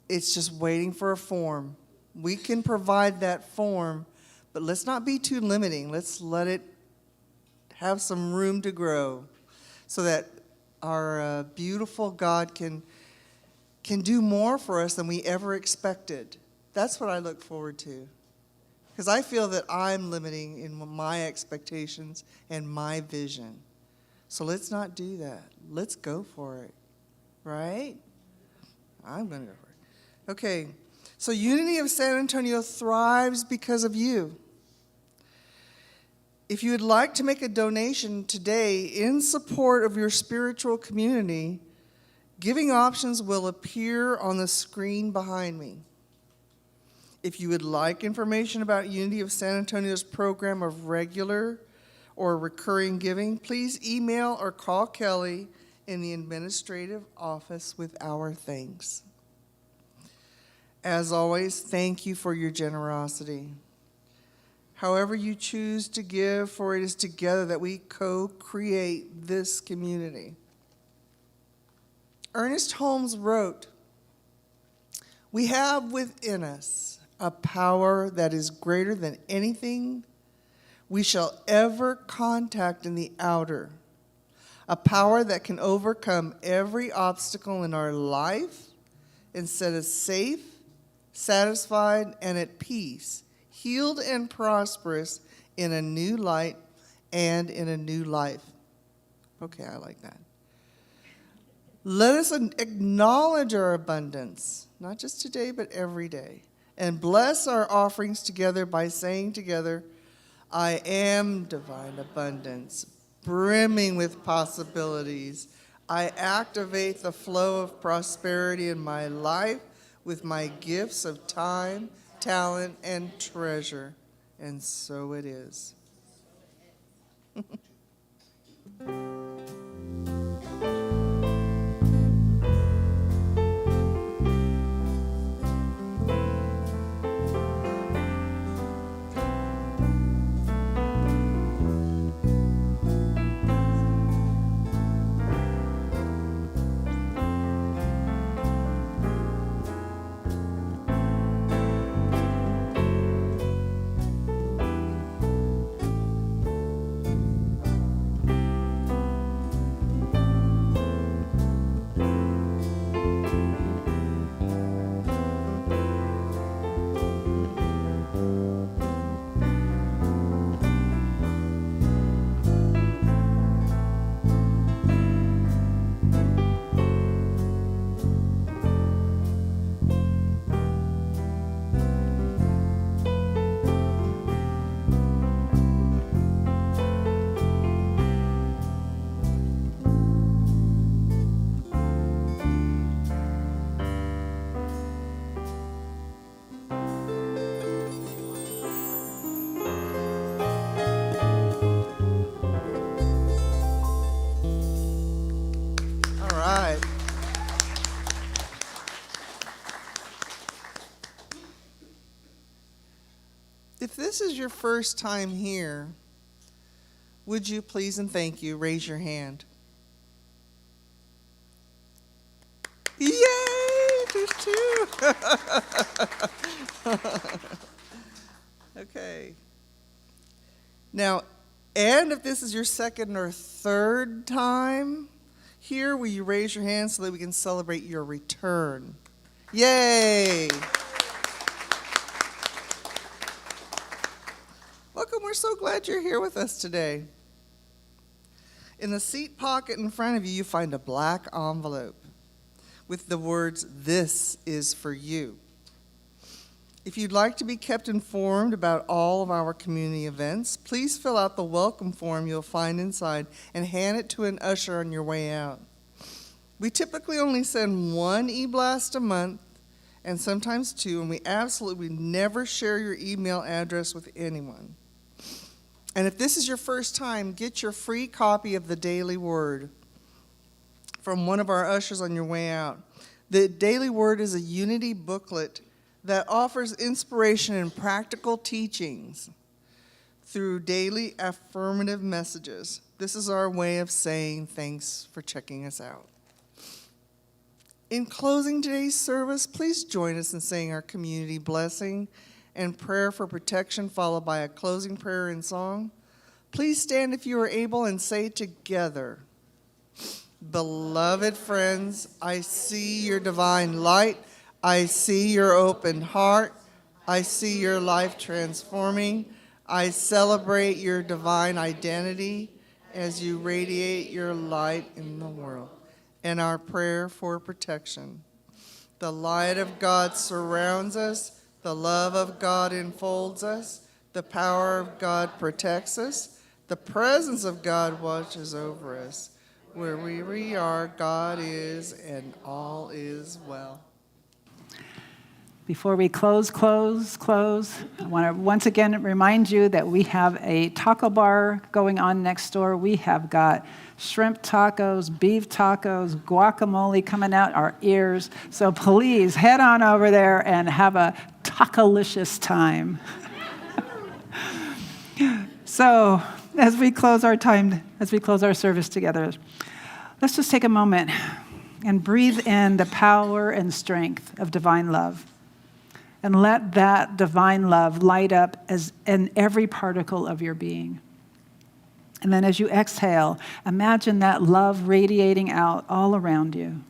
it's just waiting for a form. We can provide that form, but let's not be too limiting. Let's let it have some room to grow so that our beautiful God can do more for us than we ever expected. That's what I look forward to. Because I feel that I'm limiting in my expectations and my vision. So let's not do that. Let's go for it. Right? I'm going to go for it. Okay. So Unity of San Antonio thrives because of you. If you would like to make a donation today in support of your spiritual community, giving options will appear on the screen behind me. If you would like information about Unity of San Antonio's program of regular or recurring giving, please email or call Kelly in the administrative office with our thanks. As always, thank you for your generosity. However you choose to give, for it is together that we co-create this community. Ernest Holmes wrote, "We have within us a power that is greater than anything we shall ever contact in the outer, a power that can overcome every obstacle in our life and set us safe, satisfied, and at peace, healed and prosperous in a new light and in a new life." Okay, I like that. Let us acknowledge our abundance, not just today, but every day, and bless our offerings together by saying together, "I am divine abundance, brimming with possibilities. I activate the flow of prosperity in my life with my gifts of time, talent, and treasure." And so it is. if this is your first time here, would you please and thank you raise your hand? Yay! There's two. Okay. Now, and if this is your second or third time here, will you raise your hand so that we can celebrate your return? Yay! Welcome, we're so glad you're here with us today. In the seat pocket in front of you, you find a black envelope with the words, "This is for you." If you'd like to be kept informed about all of our community events, please fill out the welcome form you'll find inside and hand it to an usher on your way out. We typically only send one e-blast a month, and sometimes two, and we absolutely never share your email address with anyone. And if this is your first time, get your free copy of the Daily Word from one of our ushers on your way out. The Daily Word is a Unity booklet that offers inspiration and practical teachings through daily affirmative messages. This is our way of saying thanks for checking us out. In closing today's service, please join us in saying our community blessing and prayer for protection, followed by a closing prayer and song. Please stand if you are able and say together, "Beloved friends, I see your divine light. I see your open heart. I see your life transforming. I celebrate your divine identity as you radiate your light in the world." And our prayer for protection. The light of God surrounds us. The love of God enfolds us. The power of God protects us. The presence of God watches over us. Where we are, God is, and all is well. Before we close, I want to once again remind you that we have a taco bar going on next door. We have got shrimp tacos, beef tacos, guacamole coming out our ears. So please head on over there and have a taco-licious time. So as we close our service together, let's just take a moment and breathe in the power and strength of divine love. And let that divine love light up as in every particle of your being. And then as you exhale, imagine that love radiating out all around you.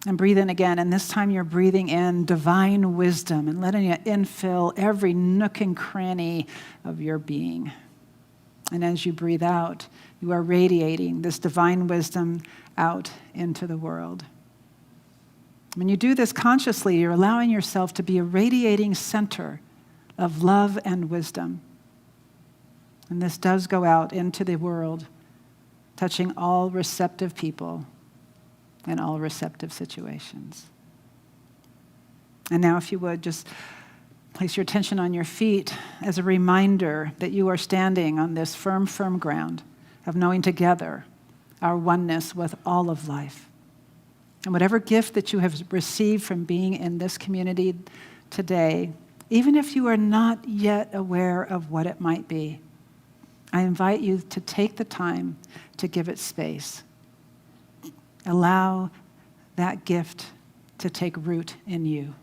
And breathe in again, and this time you're breathing in divine wisdom and letting it infill every nook and cranny of your being. And as you breathe out, you are radiating this divine wisdom out into the world. When you do this consciously, you're allowing yourself to be a radiating center of love and wisdom. And this does go out into the world, touching all receptive people and all receptive situations. And now, if you would, just place your attention on your feet as a reminder that you are standing on this firm, firm ground of knowing together our oneness with all of life. And whatever gift that you have received from being in this community today, even if you are not yet aware of what it might be, I invite you to take the time to give it space. Allow that gift to take root in you.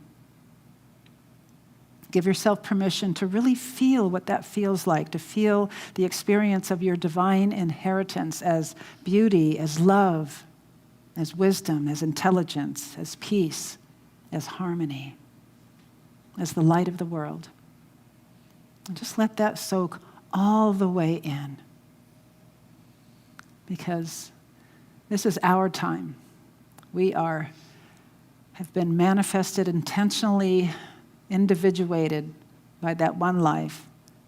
Give yourself permission to really feel what that feels like, to feel the experience of your divine inheritance as beauty, as love, as wisdom, as intelligence, as peace, as harmony, as the light of the world. And just let that soak all the way in. Because this is our time. We have been manifested intentionally, individuated by that one life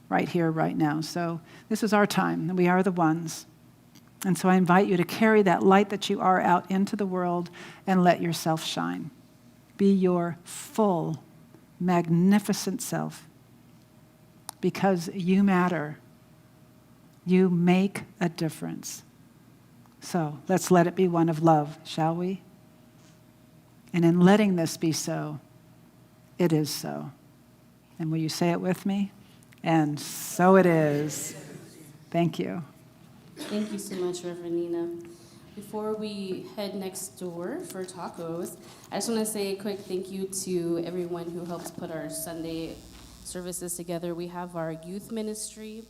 right here, right now. So this is our time, and we are the ones. And so I invite you to carry that light that you are out into the world and let yourself shine. Be your full, magnificent self, because you matter. You make a difference. So let's let it be one of love, shall we? And in letting this be so, it is so. And will you say it with me? And so it is. Thank you. Thank you so much, Reverend Nina. Before we head next door for tacos, I just want to say a quick thank you to everyone who helps put our Sunday services together. We have our youth ministry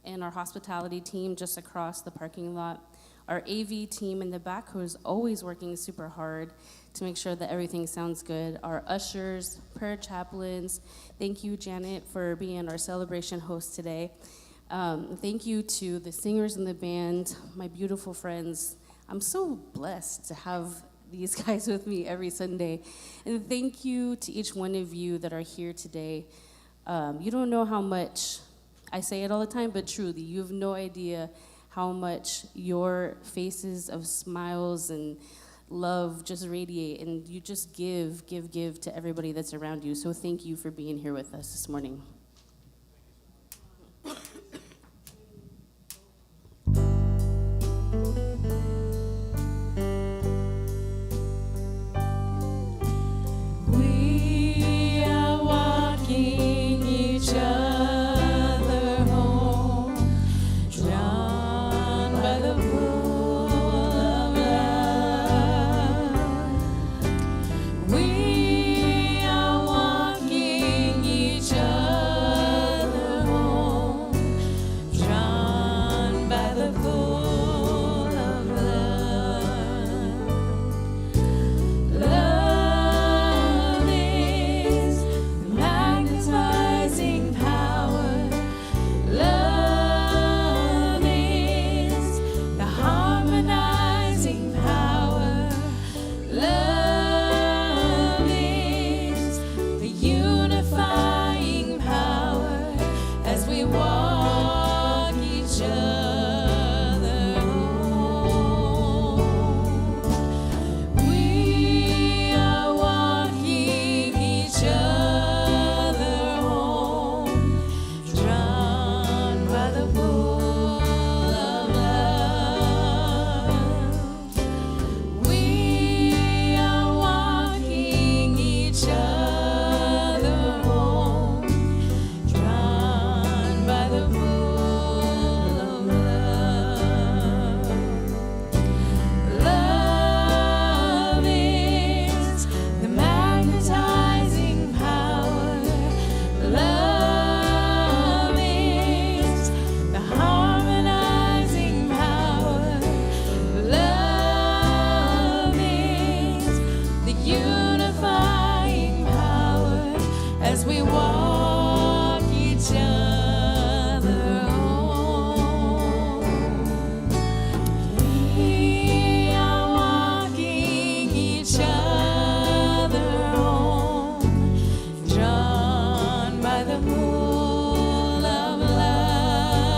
and our hospitality team just across the parking lot. Our AV team in the back, who is always working super hard to make sure that everything sounds good. Our ushers, prayer chaplains. Thank you, Janet, for being our celebration host today. Thank you to the singers in the band, my beautiful friends. I'm so blessed to have these guys with me every Sunday. And thank you to each one of you that are here today. You don't know how much, I say it all the time, but truly, you have no idea how much your faces of smiles and love just radiate, and you just give to everybody that's around you. So thank you for being here with us this morning. We are walking each other home, drawn by the pool of love. We are walking each other home, drawn by the pool of love. Love is the magnetizing power. Love is the harmonizing power. Love is the unifying power as we walk each other home. We are walking each other home, drawn by the pool of love. We are walking each other home, drawn by the pool of love. Love is the magnetizing power. Love is the harmonizing power. Love is the unifying power as we walk each other home. We are walking each other home, drawn by the pool of love.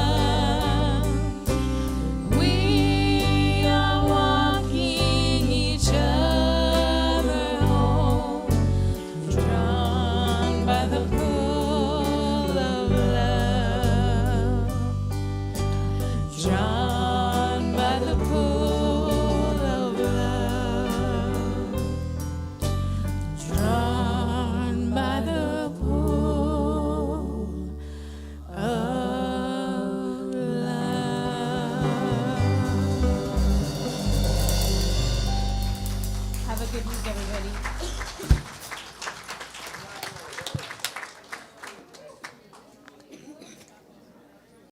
We are walking each other home, drawn by the pool of love. Drawn by the pool of love. Drawn by the pool of love. Have a good week, everybody.